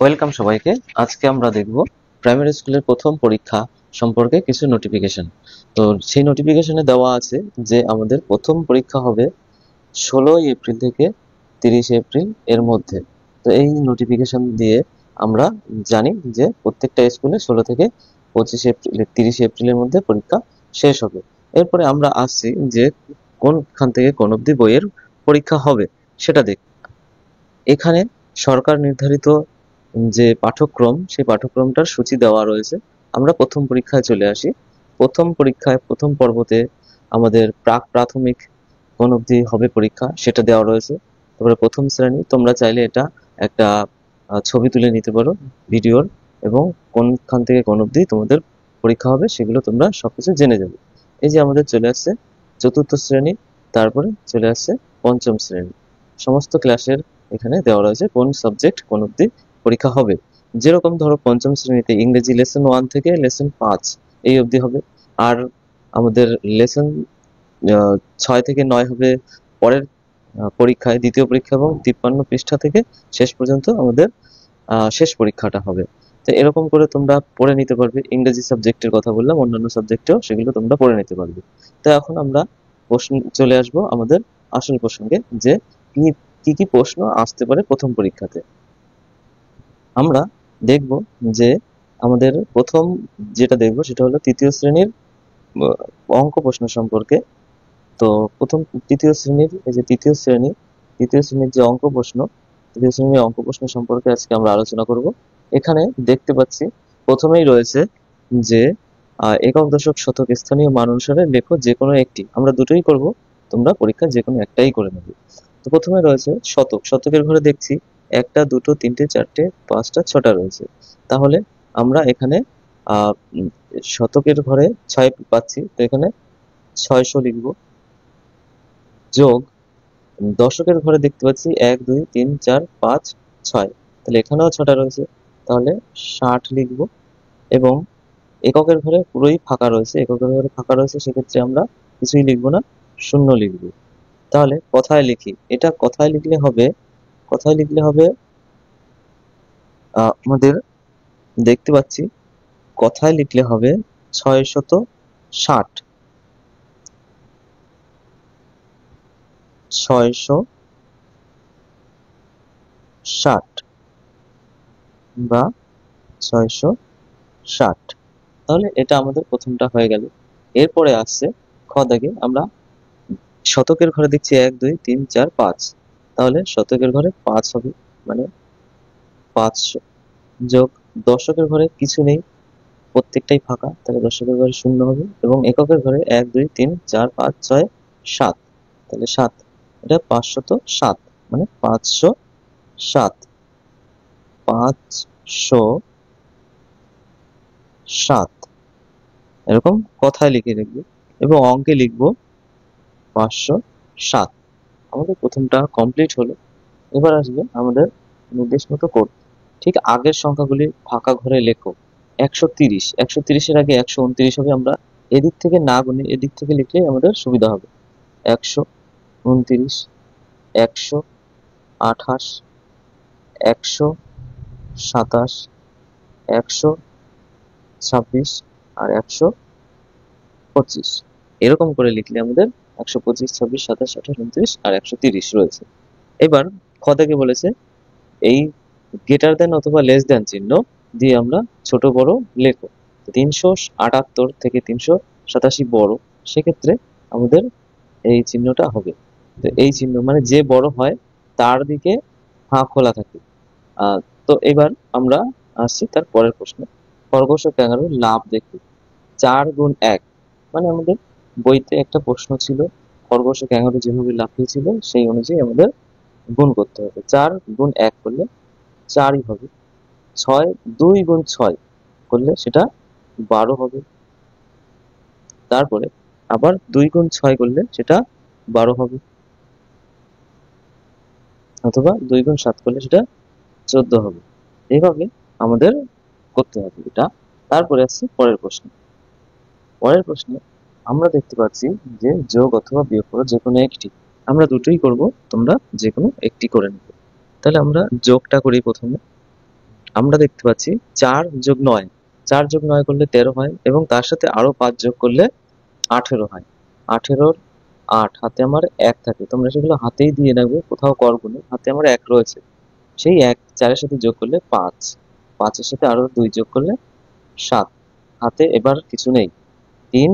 Welcome সবাইকে। আজকে আমরা দেখব প্রাইমারি স্কুলের প্রথম পরীক্ষা সম্পর্কে কিছু নোটিফিকেশন। তো সেই নোটিফিকেশনে দেওয়া আছে যে আমাদের প্রথম পরীক্ষা হবে 16 এপ্রিল থেকে 30 এপ্রিল এর মধ্যে। তো এই নোটিফিকেশন দিয়ে আমরা জানি যে প্রত্যেকটা স্কুলে 16 থেকে 25 এপ্রিল 30 এপ্রিলের মধ্যে পরীক্ষা শেষ হবে। এরপরে আমরা আসছি যে কোনখান থেকে কোন অবধি বইয়ের পরীক্ষা হবে সেটা দেখ। এখানে সরকার নির্ধারিত যে পাঠ্যক্রম, সেই পাঠ্যক্রমটার সূচি দেওয়া রয়েছে। আমরা প্রথম পরীক্ষায় চলে আসি। প্রথম পরীক্ষায় প্রথম পর্বতে আমাদের প্রাথমিক কোন অবধি হবে পরীক্ষা সেটা দেওয়া রয়েছে। তারপরে প্রথম শ্রেণী, তোমরা চাইলে এটা একটা ছবি তুলে নিতে পারো ভিডিওর, এবং কোনখান থেকে কোন অবধি তোমাদের পরীক্ষা হবে সেগুলো তোমরা সবকিছু জেনে যাবে। এই যে আমাদের চলে আসছে চতুর্থ শ্রেণী, তারপরে চলে আসছে পঞ্চম শ্রেণী। সমস্ত ক্লাসের এখানে দেওয়া রয়েছে কোন সাবজেক্ট কোন অবধি পরীক্ষা হবে। যেরকম ধরো পঞ্চম শ্রেণীতে ইংরেজি লেসন 1 থেকে লেসন 5 এই অবধি হবে। আর আমাদের লেসন 6 থেকে 9 হবে পরের পরীক্ষায়, দ্বিতীয় পরীক্ষা, এবং 53 পৃষ্ঠা থেকে শেষ পর্যন্ত আমাদের শেষ পরীক্ষাটা হবে। তো এরকম করে তোমরা পড়ে নিতে পারবে। ইংরেজি সাবজেক্টের কথা বললাম, অন্যান্য সাবজেক্টেও সেগুলো তোমরা পড়ে নিতে পারবে। তো এখন আমরা প্রশ্ন চলে আসবো আমাদের আসল প্রসঙ্গে, যে কি কি প্রশ্ন আসতে পারে প্রথম পরীক্ষাতে। আমরা দেখব যে আমাদের প্রথম যেটা দেখব সেটা হলো তৃতীয় শ্রেণীর অঙ্ক প্রশ্ন সম্পর্কে। তো তৃতীয় শ্রেণীর এই যে তৃতীয় শ্রেণীর যে অঙ্ক প্রশ্ন, তৃতীয় শ্রেণীর অঙ্ক প্রশ্ন সম্পর্কে আজকে আমরা আলোচনা করব। এখানে দেখতে পাচ্ছি প্রথমেই রয়েছে যে একক দশক শতক স্থানীয় মান অনুসারে লেখো যে কোনো একটি। আমরা দুটোই করব, তোমরা পরীক্ষা যে কোনো একটাই করে নেবে। তো প্রথমে রয়েছে শতক। শতকের ঘরে দেখছি 1টা 2টো 3টে 4টে 5টা 6টা রয়েছে। তাহলে আমরা এখানে শতকের ঘরে 6 পাচ্ছি, তো এখানে 600 লিখবো। যোগ দশকের ঘরে দেখতে পাচ্ছি 1 2 3 4 5 6, তাহলে এখানেও 6টা রয়েছে, তাহলে 60 লিখবো। এবং এককের ঘরে পুরোই ফাঁকা রয়েছে, সেক্ষেত্রে আমরা কিছুই লিখবো না, 0 লিখবো। তাহলে কথায় লিখি, এটা কথায় লিখলে হবে আমাদের দেখতে পাচ্ছি কথায় লিখলে হবে 660 বা 660। তাহলে এটা আমাদের প্রথমটা হয়ে গেল। এরপরে আসছে খ দাগে, আমরা শতকের ঘরে দেখছি 1 2 3 4 5, তাহলে শতকের ঘরে 5 হবে, মানে 500। যোগ দশকের ঘরে কিছু নেই, প্রত্যেকটাই ফাঁকা, তাহলে দশকের ঘরে 0 হবে। এবং এককের ঘরে 1 2 3 4 5 6 7, তাহলে 7, এটা 507, মানে 507 এরকম কথায় লিখে লিখবো, এবং অঙ্কে লিখবো 507। আমাদের প্রথমটা কমপ্লিট হলো। এবার আসবে আমাদের নির্দেশ মতো কোড। ঠিক আগের সংখ্যাগুলি ফাঁকা ঘরে লেখো। 130, 130-এর আগে 129 হবে। আমরা এদিক থেকে না গুনে এদিক থেকে লিখলে আমাদের সুবিধা হবে। 129, 128, 127, 126 আর 125, এরকম করে লিখলে আমাদের 125, 26, 27, 28, 29 আর 130 রয়েছে। এবার খ থেকে বলেছে এই গ্রেটার দেন অথবা লেস দেন চিহ্ন দিয়ে আমরা ছোট বড় লেখো। 378 থেকে 387 বড়, সেক্ষেত্রে আমাদের এই চিহ্নটা হবে। তো এই চিহ্ন মানে যে বড় হয় তার দিকে হাঁ খোলা থাকে। তো এবার আমরা আসছি তার পরের প্রশ্ন। খরগোশ ও ক্যাঙ্গারুর লাভ দেখি। 4 গুণ 1, মানে আমাদের বইতে একটা প্রশ্ন ছিল, খরগোশ ও ক্যাঙ্গারু যেভাবে লাফিয়েছিল সেই অনুযায়ী আমাদের গুণ করতে হবে। 4 গুণ 1 করলে 4ই হবে। 2 গুণ 6 করলে সেটা 12 হবে। তারপরে আবার 2 গুণ 6 করলে সেটা 12 হবে, অথবা 2 গুণ 7 করলে সেটা 14 হবে। এইভাবে আমাদের করতে হবে এটা। তারপরে আসছে পরের প্রশ্ন। পরের প্রশ্নে আমরা দেখতে পাচ্ছি যে যোগ অথবা বিয়োগ করো যে কোনো একটি। আমরা দুটোই করব, তোমরা যে কোনো একটি করে নেবে। তাহলে আমরা যোগটা করি প্রথমে। আমরা দেখতে পাচ্ছি 4+9, 4+9 করলে 13 হয় এবং তার সাথে আরো 5 যোগ করলে 18 হয়। 18-র 8 হাতে আমার 1 থাকে, তোমরা সেগুলো হাতেই দিয়ে নেবে, কোথাও করগুনে হাতে আমার 1 রয়েছে, সেই 1 4-এর সাথে যোগ করলে 5, 5-এর সাথে আরো 2 যোগ করলে 7, হাতে এবার কিছু নেই, 3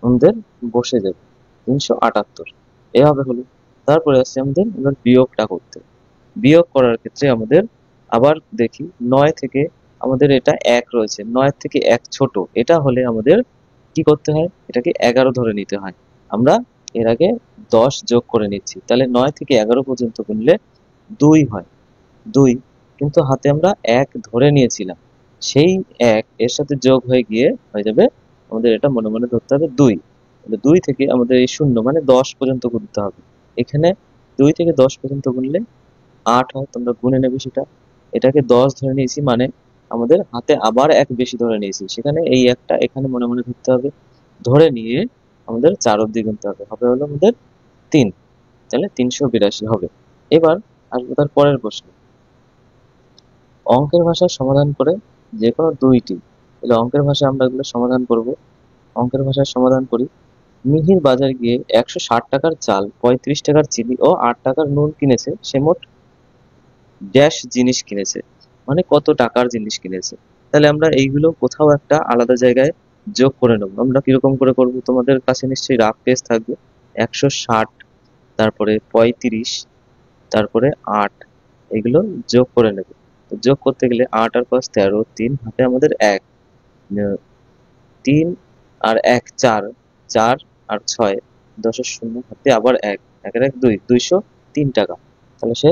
আমাদের বসে যাবে, 378 এভাবে হলো। তারপরে আসছে আমাদের এবার বিয়োগটা করতে। বিয়োগ করার ক্ষেত্রে আমাদের আবার দেখি 9 থেকে আমাদের এটা 1 রয়েছে, 9 থেকে 1 ছোট, এটা হলে আমাদের কি করতে হয়, এটাকে 11 ধরে নিতে হয়। আমরা এর আগে 10 যোগ করে নিচ্ছি, তাহলে 9 থেকে 11 পর্যন্ত গুনলে 2 হয়, 2, কিন্তু হাতে আমরা 1 ধরে নিয়েছিলাম, সেই 1 এর সাথে যোগ হয়ে গিয়ে হয়ে যাবে আমাদের, এটা মনে মনে ধরতে হবে 2। 2 থেকে আমাদের এই 0 মানে 10 পর্যন্ত গুনতে হবে। এখানে 2 থেকে 10 পর্যন্ত গুনলে 8 হয়, তোমরা গুনে নেবে সেটা। এটাকে 10 ধরে নিয়েছি মানে আমাদের হাতে আবার 1 বেশি ধরে নিয়েছি, সেখানে এই একটা এখানে মনে মনে ধরতে হবে, ধরে নিয়ে আমাদের 4 অব্দি গুনতে হবে, হবে হলো আমাদের 3, তাহলে 382 হবে। এবার আসবো তার পরের প্রশ্ন, অঙ্কের ভাষায় সমাধান করে যে কোনো দুইটি, তাহলে অঙ্কের ভাষায় আমরা এগুলো সমাধান করব। অঙ্কের ভাষায় সমাধান করি, মিহির বাজার গিয়ে 160 টাকার চাল, 35 টাকার চিনি ও 8 টাকার নুন কিনেছে, সে মোট ড্যাশ জিনিস কিনেছে, মানে কত টাকার জিনিস কিনেছে। তাহলে আমরা এইগুলো কোথাও একটা আলাদা জায়গায় যোগ করে নেবো। আমরা কিরকম করে করব, তোমাদের কাছে নিশ্চয়ই রাফ পেজ থাকবে, 160, তারপরে 35, তারপরে 8, এগুলো যোগ করে নেবে। তো যোগ করতে গেলে 8 আর 5 13, 3 হাতে আমাদের 1, 3 আর 1 4, 4 আর 6 10-এর 0, হাতে আবার 1, 1 এর 1 2, 203 টাকা। তাহলে সে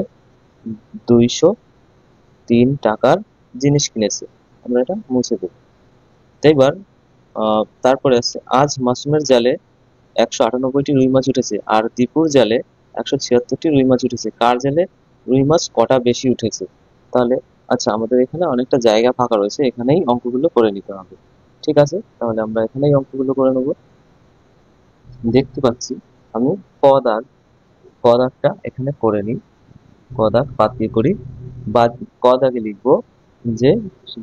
203 টাকার জিনিস কিনেছে, আমরা এটা মুছে দেব। তো এবার তারপরে আছে, আজ মাসুমের জালে 198টি রুই মাছ উঠেছে আর দীপুর জালে 176টি রুই মাছ উঠেছে, কার জালে রুই মাছ কটা বেশি উঠেছে। তাহলে আচ্ছা, আমাদের এখানে অনেকটা জায়গা ফাঁকা রয়েছে, এখানেই অঙ্কগুলো করে নিতে হবে। ঠিক আছে, তাহলে আমরা এখানেই অঙ্কগুলো করে নেব। দেখতে পাচ্ছি আমি ক দাগ, ক দাগটা এখানে করে নিই, ক দাগ বাদ দিয়ে করি। ক দাগে লিখবো যে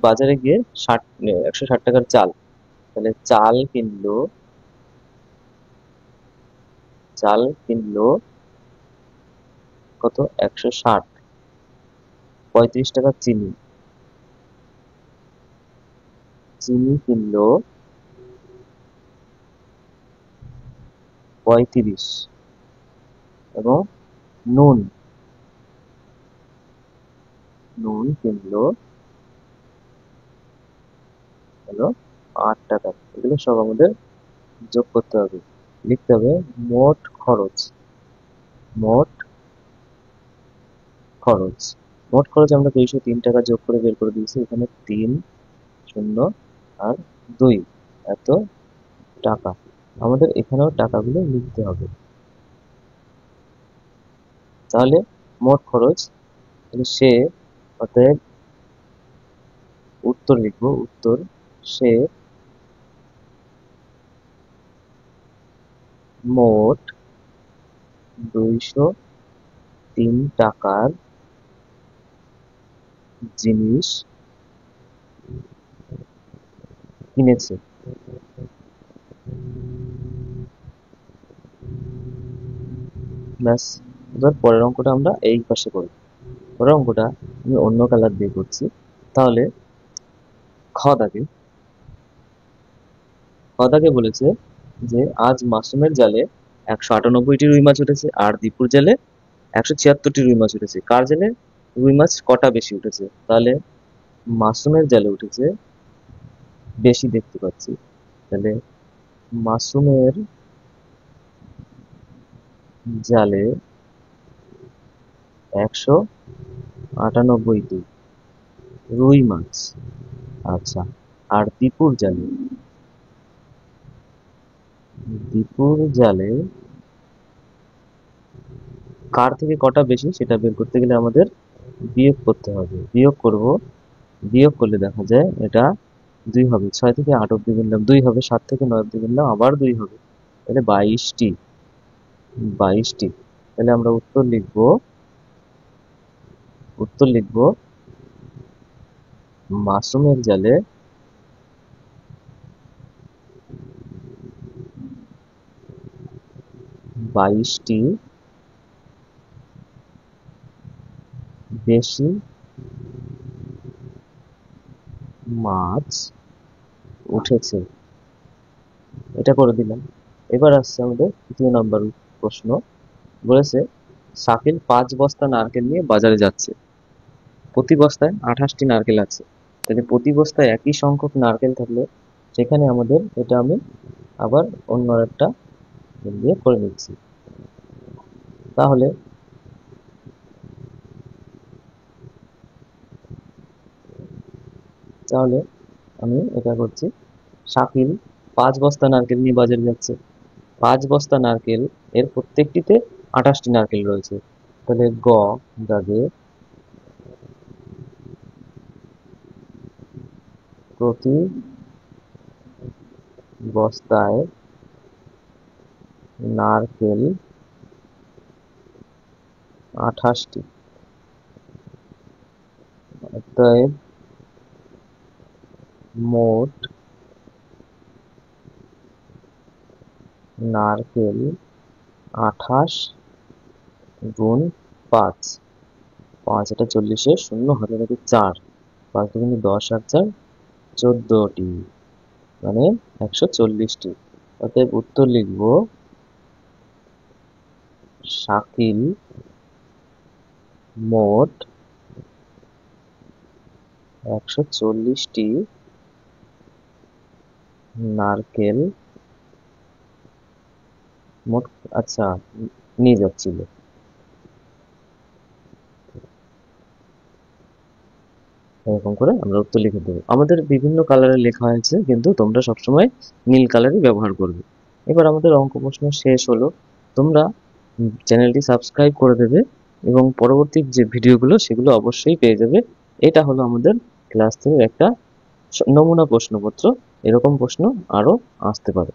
বাজারে গিয়ে 160 টাকার চাল, তাহলে চাল কিনলো কত, 160। 35 টাকার চিনি, চিনি কিনলো 35, এবং নুন, নুন কিনলো হলো 8 টাকা। এগুলো সব আমাদের যোগ করতে হবে, লিখতে হবে মোট খরচ, মোট খরচ। মোট খরচ আমরা 203 টাকা যোগ করে বের করে দিয়েছি, এখানে 3 শূন্য আর 2, এত টাকা। আমাদের এখানেও টাকাগুলো লিখতে হবে। তাহলে মোট খরচ, তাহলে সে, অতএব উত্তর লিখবো, উত্তর সে মোট 203 টাকার জিনিস কিনেছে। ব্যাস, এবার পরের অঙ্কটা আমরা এই পাশে করব। পরের অঙ্কটা আমি অন্য কালার দিয়ে করছি। তাহলে খ দাগে, খ দাগে বলেছে যে আজ মাসুমের জালে 198টি রুই মাছ উঠেছে আর দীপুর জালে 176টি রুই মাছ উঠেছে, কার জালে রুই মাছ কটা বেশি উঠেছে। তাহলে মাসুমের জালে উঠেছে বেশি, দেখতে পাচ্ছি, তাহলে মাসুমের জালে 198টি রুই মাছ, আচ্ছা, আর দীপুর জালে কার থেকে কটা বেশি সেটা বের করতে গেলে আমাদের বিয়োগ করতে হবে। বিয়োগ করব, বিয়োগ করলে দেখা যায় এটা 2 হবে, 6 থেকে 8 অব্দি গুনলাম 2 হবে, 7 থেকে 9 অব্দি গুনলাম আবার 2 হবে, তাহলে 22টি, 22টি। তাহলে আমরা উত্তর লিখব, উত্তর লিখব মাশরুমের জালে 22টি বেশি মাছ উঠেছে। এটা করে দিলাম। এবার আসছে আমাদের 2 নম্বর প্রশ্ন। বলেছে শাকিল 5 বস্তা নারকেল নিয়ে বাজারে যাচ্ছে। প্রতি বস্তায় 28টি নারকেল আছে। তাহলে প্রতি বস্তায় একই সংখ্যক নারকেল থাকলে সেখানে আমাদের এটা আমি আবার অন্য একটা দিয়ে করে নিচ্ছি। তাহলে তাহলে আমি এটা করছি, শাকিল 5 বস্তা নারকেল নিয়ে বাজারে যাচ্ছে। 5 বস্তা নারকেল, এর প্রত্যেকটিতে 28টি নারকেল রয়েছে। তাহলে গ দাগে প্রতি বস্তায় নারকেল 28টি। অতএব মোট নারকেল 28 গুণ 5। 5 এটা 40, 0 হাতে থাকে 4, 5 দুগুণে 10 আর 4 14টি, মানে 140টি। অতএব উত্তর লিখব শাকিল মোট 140টি নারকেল মোট, আচ্ছা, নিয়ে যাচ্ছিল। এরকম করে আমরা উত্তর লিখে দেবো। আমাদের বিভিন্ন কালারে লেখা হয়েছে, কিন্তু তোমরা সবসময় নীল কালারই ব্যবহার করবে। এবার আমাদের অঙ্ক প্রশ্ন শেষ হলো। তোমরা চ্যানেলটি সাবস্ক্রাইব করে দেবে এবং পরবর্তী যে ভিডিওগুলো সেগুলো অবশ্যই পেয়ে যাবে। এটা হলো আমাদের ক্লাস 3 একটা নমুনা প্রশ্নপত্র। এরকম প্রশ্ন আরো আসতে পারে।